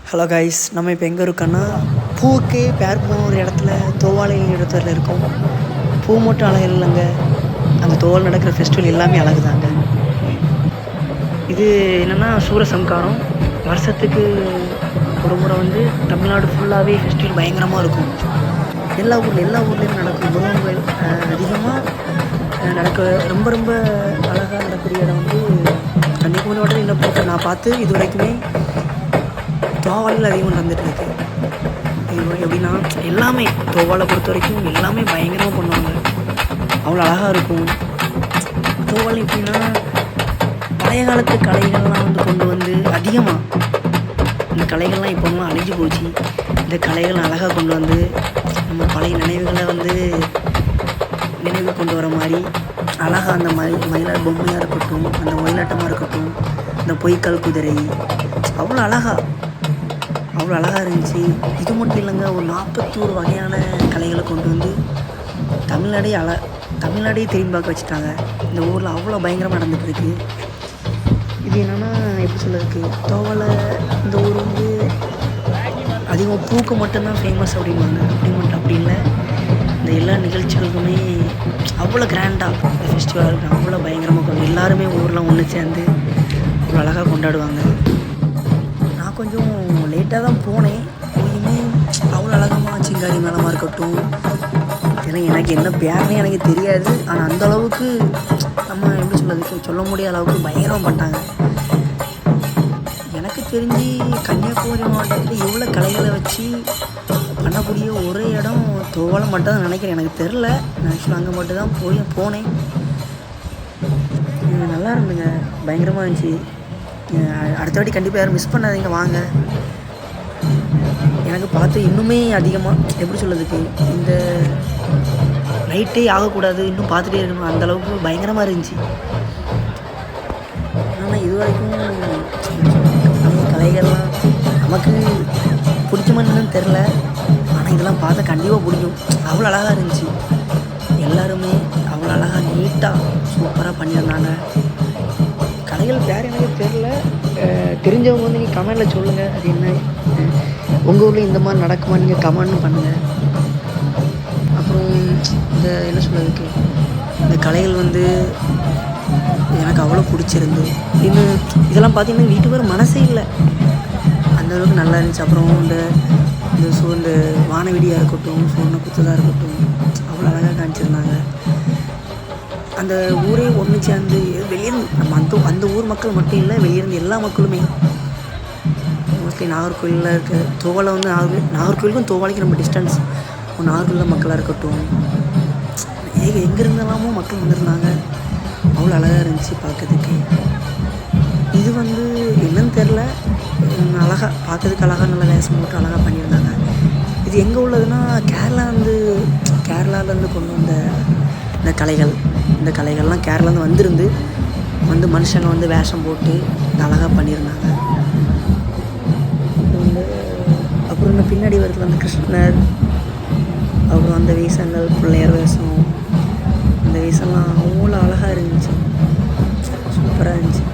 Hello guys, நம்ம இப்போ எங்கே இருக்கோன்னா பூவுக்கே பேர் போன ஒரு இடத்துல தோவாலை இடத்துல இருக்கோம். பூ மட்டும் அழகு இல்லைங்க, அந்த தோவால் நடக்கிற ஃபெஸ்டிவல் எல்லாமே அழகு தாங்க. இது என்னென்னா சூரசம்காரம். வருஷத்துக்கு ஒரு முறை வந்து தமிழ்நாடு ஃபுல்லாகவே ஃபெஸ்டிவல் பயங்கரமாக இருக்கும். எல்லா ஊர்லேயும் நடக்கும். முருகன் கோயில் அதிகமாக நடக்க ரொம்ப ரொம்ப அழகாக நடக்கூடிய இடம் வந்து கன்னியாகுமரி மாவட்டத்தில் என்ன பொறுத்த நான் பார்த்து இது வரைக்குமே தோவாலையில் அதிகமாக நடந்துகிட்ருக்கு. இது எப்படின்னா எல்லாமே தோவாலை பொறுத்த வரைக்கும் எல்லாமே பயங்கரமாக பண்ணுவாங்க, அவ்வளோ அழகாக இருக்கும். தோவாலை எப்படின்னா பழைய காலத்து கலைகள்லாம் வந்து கொண்டு வந்து அதிகமாக இந்த கலைகள்லாம் இப்போலாம் அழிஞ்சு போச்சு. இந்த கலைகள் அழகாக கொண்டு வந்து நம்ம பழைய நினைவுகளை வந்து நினைவு கொண்டு வர மாதிரி அழகாக அந்த மயிலாட் பொம்மையாக இருக்கட்டும், அந்த ஒயிலாட்டமாக இருக்கட்டும், இந்த பொய்க்கால் குதிரை அவ்வளோ அழகாக இருந்துச்சு. இது மட்டும் இல்லைங்க, ஒரு 41 வகையான கலைகளை கொண்டு வந்து தமிழ்நாடே திரும்பி பார்க்க வச்சுட்டாங்க. இந்த ஊரில் அவ்வளோ பயங்கரமாக நடந்துகிட்ருக்கு. இது என்னென்னா எப்படி சொல்கிறதுக்கு, தோவாலை இந்த ஊர் வந்து அதிகம் பூக்கு மட்டும்தான் ஃபேமஸ் அப்படிம்பாங்க. அப்படி இல்லை, இந்த எல்லா நிகழ்ச்சிகளுக்குமே அவ்வளோ கிராண்டாக இந்த ஃபெஸ்டிவல் இருக்குது. அவ்வளோ பயங்கரமாக எல்லாருமே ஊரில் ஒன்று சேர்ந்து அவ்வளோ அழகாக கொண்டாடுவாங்க. நான் கொஞ்சம் லேட்டாக தான் போனேன். போயுமே அவ்வளோ அழகமாக சிங்காரி மேளமாக இருக்கட்டும், எனக்கு என்ன பேர்னே எனக்கு தெரியாது. ஆனால் அந்தளவுக்கு நம்ம எப்படி சொல்ல முடியாத அளவுக்கு பயங்கரம் பண்ணிட்டாங்க. எனக்கு தெரிஞ்சு கன்னியாகுமரி மாவட்டத்தில் இவ்வளோ கலைகளை வச்சு பண்ணக்கூடிய ஒரே இடம் தோவாலை மட்டும் தான் நினைக்கிறேன். எனக்கு தெரில, நான் ஆக்சுவலாக அங்கே மட்டும் தான் போனேன். நல்லா இருந்துங்க, பயங்கரமாக இருந்துச்சு. அடுத்த வாட்டி கண்டிப்பாக யாரும் மிஸ் பண்ணாதீங்க, வாங்க. எனக்கு பார்த்து இன்னுமே அதிகமாக எப்படி சொல்கிறதுக்கு, இந்த நைட்டே ஆகக்கூடாது, இன்னும் பார்த்துட்டே இருக்கணும், அந்தளவுக்கு பயங்கரமாக இருந்துச்சு. ஆனால் இது வரைக்கும் கலைகள்லாம் நமக்கு பிடிச்ச மாதிரின்னு தெரில, ஆனால் இதெல்லாம் பார்த்தா கண்டிப்பாக பிடிக்கும். அவ்வளோ அழகாக இருந்துச்சு. எல்லாருமே அவ்வளோ அழகாக நீட்டாக சூப்பராக பண்ணியிருந்தாங்க. கலைகள் பேர் எனக்கு தெரில, தெரிஞ்சவங்க வந்து நீங்கள் கமெண்டில் சொல்லுங்கள். அது என்ன உங்கள் ஊரில் இந்த மாதிரி நடக்குமா, நீங்கள் கமெண்ட் பண்ணுங்கள். அப்புறம் இந்த என்ன சொல்கிறதுக்கு, இந்த கலைகள் வந்து எனக்கு அவ்வளோ பிடிச்சிருந்து. இதெல்லாம் பார்த்தீங்கன்னா வீட்டுக்கு வர மனசே இல்லை, அந்தளவுக்கு நல்லா இருந்துச்சு. அப்புறம் இந்த வானவெடியாக இருக்கட்டும், சொன்ன குத்ததாக இருக்கட்டும், அவ்வளோ அழகாக காமிச்சிருந்தாங்க. அந்த ஊரே ஒன்று சேர்ந்து வெளியிருந்து நம்ம அந்த ஊர் மக்கள் மட்டும் இல்லை, வெளியிருந்து எல்லா மக்களுமே மோஸ்ட்லி நாகர்கோவிலில் இருக்க தோவாலை வந்து நாகர்கோவிலுக்கும் தோவாலைக்கு நம்ம டிஸ்டன்ஸ். நாகர்கோவிலில் மக்களாக இருக்கட்டும், எங்கேருந்தெல்லாமோ மக்கள் வந்திருந்தாங்க. அவ்வளோ அழகாக இருந்துச்சு பார்க்கறதுக்கு. இது வந்து என்னன்னு தெரில, அழகாக பார்க்கறதுக்கு அழகாக நல்லா வேஷம் போட்டு அழகாக பண்ணியிருந்தாங்க. இது எங்கே உள்ளதுன்னா கேரளாவிலேருந்து கொண்டு வந்த இந்த கலைகள்லாம் கேரளாவிலேருந்து வந்து மனுஷங்க வந்து வேஷம் போட்டு அழகாக பண்ணியிருந்தாங்க. அப்புறம் இந்த பின்னாடி வரத்துல அந்த கிருஷ்ணர், அப்புறம் அந்த வேஷங்கள், பிள்ளையார் வேஷம், அந்த வேஷம்லாம் அவ்வளோ அழகாக இருந்துச்சு, சூப்பராக இருந்துச்சு.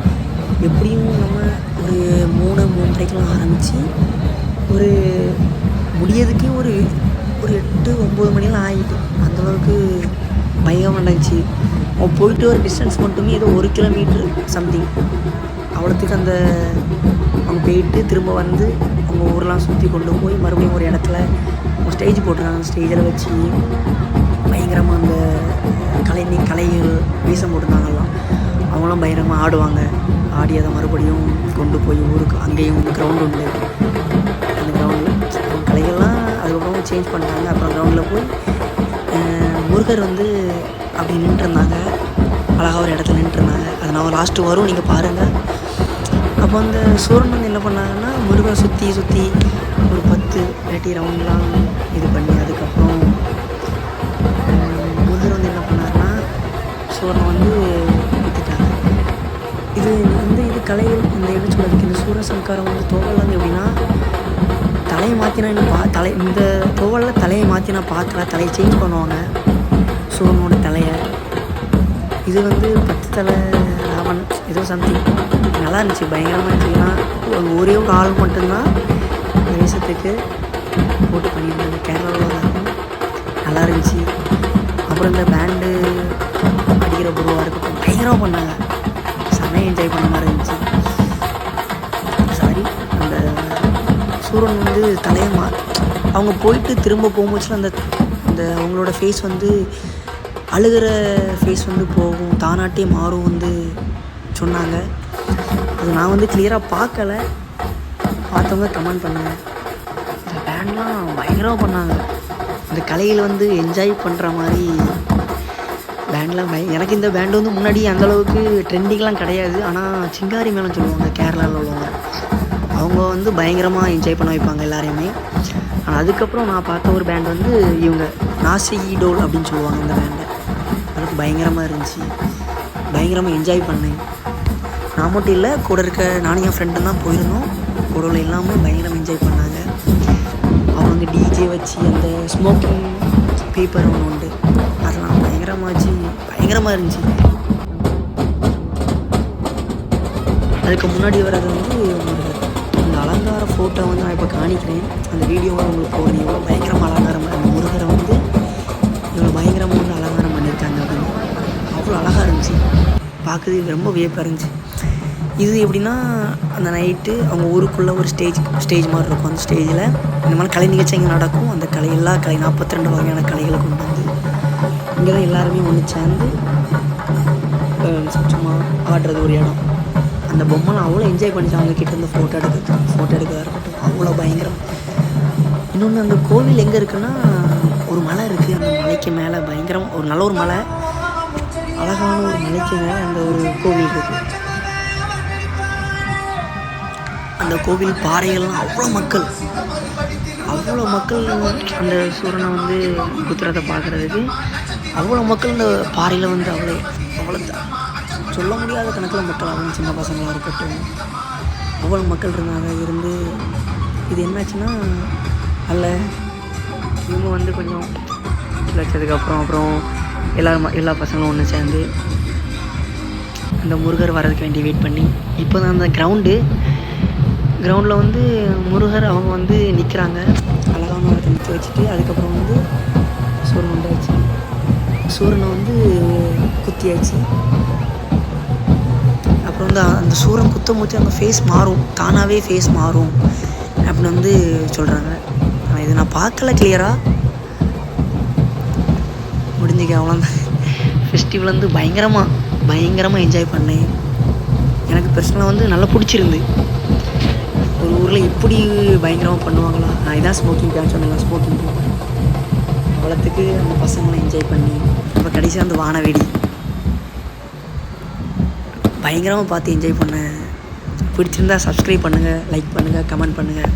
எப்படியும் நம்ம ஒரு 3:30க்கெலாம் ஆரம்பித்து ஒரு முடியறதுக்கே ஒரு 8-9 மணிலாம் ஆகிட்டு, அந்தளவுக்கு பயங்கரமாக இருந்துச்சு. அவன் போயிட்டு ஒரு டிஸ்டன்ஸ் மட்டுமே ஏதோ 1 கிலோமீட்ரு சம்திங், அவ்வளோத்துக்கு அவங்க போயிட்டு திரும்ப வந்து அவங்க ஊரெலாம் சுற்றி கொண்டு போய் மறுபடியும் ஒரு இடத்துல அவங்க ஸ்டேஜ் போட்டுருக்காங்க. ஸ்டேஜில் வச்சு பயங்கரமாக அந்த கலைகள் வீசம் போட்டுருந்தாங்கலாம், அவங்களாம் பயங்கரமாக ஆடுவாங்க. ஆடி அதை மறுபடியும் கொண்டு போய் ஊருக்கு, அங்கேயும் வந்து கிரவுண்டு உண்டு, அந்த கிரவுண்டில் கலைகள்லாம் அதுக்கப்புறம் சேஞ்ச் பண்ணிட்டாங்க. அப்புறம் கிரவுண்டில் போய் முருகர் வந்து அப்படி நின்றுருந்தாங்க, அழகாக ஒரு இடத்துல நின்றுருந்தாங்க. அது நான் லாஸ்ட்டு வரும், நீங்கள் பாருங்கள். அப்போ அந்த சூரன் வந்து என்ன பண்ணாங்கன்னா, முருகரை சுற்றி ஒரு 10 வேட்டி ரவுண்ட்லாம் இது பண்ணி, அதுக்கப்புறம் முருகர் வந்து என்ன பண்ணாருன்னா சூரனை வந்து விற்றுட்டாங்க. இது கலைகள் இந்த என்ன சொல்கிறதுக்கு, இந்த சூரசம்காரம் வந்து தோவாலை வந்து எப்படின்னா தலையை மாற்றினா இந்த தோவாலில் தலையை மாற்றினா தலையை சேஞ்ச் பண்ணுவாங்க சூரனோட தலையை. இது வந்து 10 தலை ராவன் ஏதோ சம்திங் நல்லா இருந்துச்சு, பயங்கரமாக இருந்துச்சு. ஏன்னா ஒரே ஒரு ஆள் மட்டும்தான் இந்த விஷயத்துக்கு போட்டு பண்ணியிருந்தாங்க. கேரளாவில் தான் இருக்கும், நல்லா இருந்துச்சு. அப்புறம் இந்த பேண்டு அடிக்கிற பொருவாக இருக்கட்டும் பயங்கரமாக பண்ணாங்க. செமையாக என்ஜாய் பண்ண மாதிரி இருந்துச்சு. சாரி, அந்த சூரன் வந்து தலையை அவங்க போயிட்டு திரும்ப போகும்போதுல அந்த அந்த அவங்களோட ஃபேஸ் வந்து அழுகிற ஃபேஸ் வந்து போகும், தானாட்டே மாறும் வந்து சொன்னாங்க. அது நான் வந்து கிளியராக பார்க்கல, பார்த்தவங்க கமெண்ட் பண்ணாங்க. இந்த பேண்ட்லாம் பயங்கரமாக பண்ணாங்க. இந்த கலையில் வந்து என்ஜாய் பண்ணுற மாதிரி பேண்ட்லாம் எனக்கு இந்த பேண்டு வந்து முன்னாடி அந்தளவுக்கு ட்ரெண்டிங்லாம் கிடையாது. ஆனால் சிங்காரி மேளம் சொல்லுவாங்க கேரளாவில் உள்ளவங்க, அவங்க வந்து பயங்கரமாக என்ஜாய் பண்ண வைப்பாங்க எல்லாரையுமே. அதுக்கப்புறம் நான் பார்த்த ஒரு பேண்ட் வந்து இவங்க நாசிடோல் அப்படின்னு சொல்லுவாங்க. இந்த பேண்டை அதுக்கு பயங்கரமாக இருந்துச்சு, பயங்கரமாக என்ஜாய் பண்ணேன். நான் மட்டும் இல்லை, கூட இருக்க நானும் என் ஃப்ரெண்டும் தான் போயிருந்தோம். கூட உள்ள எல்லாமே பயங்கரமாக என்ஜாய் பண்ணாங்க. அவங்க டிஜே வச்சு அந்த ஸ்மோக்கிங் பேப்பர் ஒன்று உண்டு, அதெல்லாம் பயங்கரமாக இருந்துச்சு. அதுக்கு முன்னாடி வர்றது வந்து அந்த அலங்கார ஃபோட்டோ வந்து நான் இப்போ காணிக்கிறேன். அந்த வீடியோவை உங்களுக்கு போகிறேன். எவ்வளோ பயங்கரமாக அலங்காரம், அந்த முருகரை வந்து இவ்வளோ பயங்கரமாக வந்து அலங்காரம் பண்ணியிருக்காங்க அப்படின்னு அவ்வளோ அழகாக இருந்துச்சு. பார்க்குறது ரொம்ப வியப்பாக இருந்துச்சு. இது எப்படின்னா, அந்த நைட்டு அவங்க ஊருக்குள்ளே ஒரு ஸ்டேஜ் மாதிரி இருக்கும். அந்த ஸ்டேஜில் இந்த மாதிரி கலை நிகழ்ச்சி இங்கே நடக்கும். அந்த எல்லா கலை 42 வகையான கலைகளை கொண்டு வந்து இங்கே தான் எல்லாருமே ஒன்று சேர்ந்து சும்மா ஆடுறது ஒரு இடம். அந்த பொம்மைலாம் அவ்வளோ என்ஜாய் பண்ணிச்சு. அவங்க கிட்ட இருந்து ஃபோட்டோ எடுக்கிறதா இருக்கட்டும் அவ்வளோ பயங்கரம். இன்னொன்று, அந்த கோவில் எங்கே இருக்குன்னா, ஒரு மலை இருக்குது. அந்த மலைக்கு மேலே பயங்கரம் ஒரு நல்ல ஒரு மலை, அழகான ஒரு மலைக்கு மேலே அந்த ஒரு கோவில் இருக்குது. அந்த கோவில் பாறைகள்லாம் அவ்வளோ மக்கள் அந்த சூரனை வந்து குத்துறதை பார்க்குறதுக்கு அவ்வளோ மக்கள் இந்த பாறையில் வந்து அவ்வளோ சொல்ல முடியாத கணக்கில் மக்கள், அவங்க சின்ன பசங்களாக இருக்கட்டும் அவ்வளோ மக்கள் இருந்து இது என்னாச்சுன்னா, அல்ல இவங்க வந்து கொஞ்சம் வச்சதுக்கப்புறம் எல்லா பசங்களும் ஒன்று சேர்ந்து அந்த முருகர் வர்றதுக்கு வேண்டி வெயிட் பண்ணி, இப்போ தான் அந்த கிரவுண்டில் வந்து முருகர் அவங்க வந்து நிற்கிறாங்க. அழகான இடத்த நிற்க வச்சுட்டு அதுக்கப்புறம் வந்து சூரன் உண்டாச்சு. சூரனை வந்து குத்தியாச்சு. அப்புறம் வந்து அந்த சூரன் குத்தும் போது அந்த ஃபேஸ் மாறும், தானாகவே ஃபேஸ் மாறும் அப்படின்னு வந்து சொல்கிறாங்க. ஆனால் இது நான் பார்க்கல கிளியராக. முடிஞ்சுக்க அவ்வளோதான். ஃபெஸ்டிவல் வந்து பயங்கரமாக என்ஜாய் பண்ணேன். எனக்கு பர்சனலாக வந்து நல்லா பிடிச்சிருந்து. ஒரு ஊரில் இப்படி பயங்கரமாக பண்ணுவாங்களா? நான் இதான் ஸ்மோக்கிங் பேன் சொன்னேன், ஸ்மோக்கிங் பேன் அவ்வளோத்துக்கு அந்த பசங்களை என்ஜாய் பண்ணி இப்போ கடைசியாக அந்த வானவெடி பயங்கரமாக பார்த்து என்ஜாய் பண்ணேன். பிடிச்சிருந்தா சப்ஸ்கிரைப் பண்ணுங்கள், லைக் பண்ணுங்கள், கமெண்ட் பண்ணுங்கள்.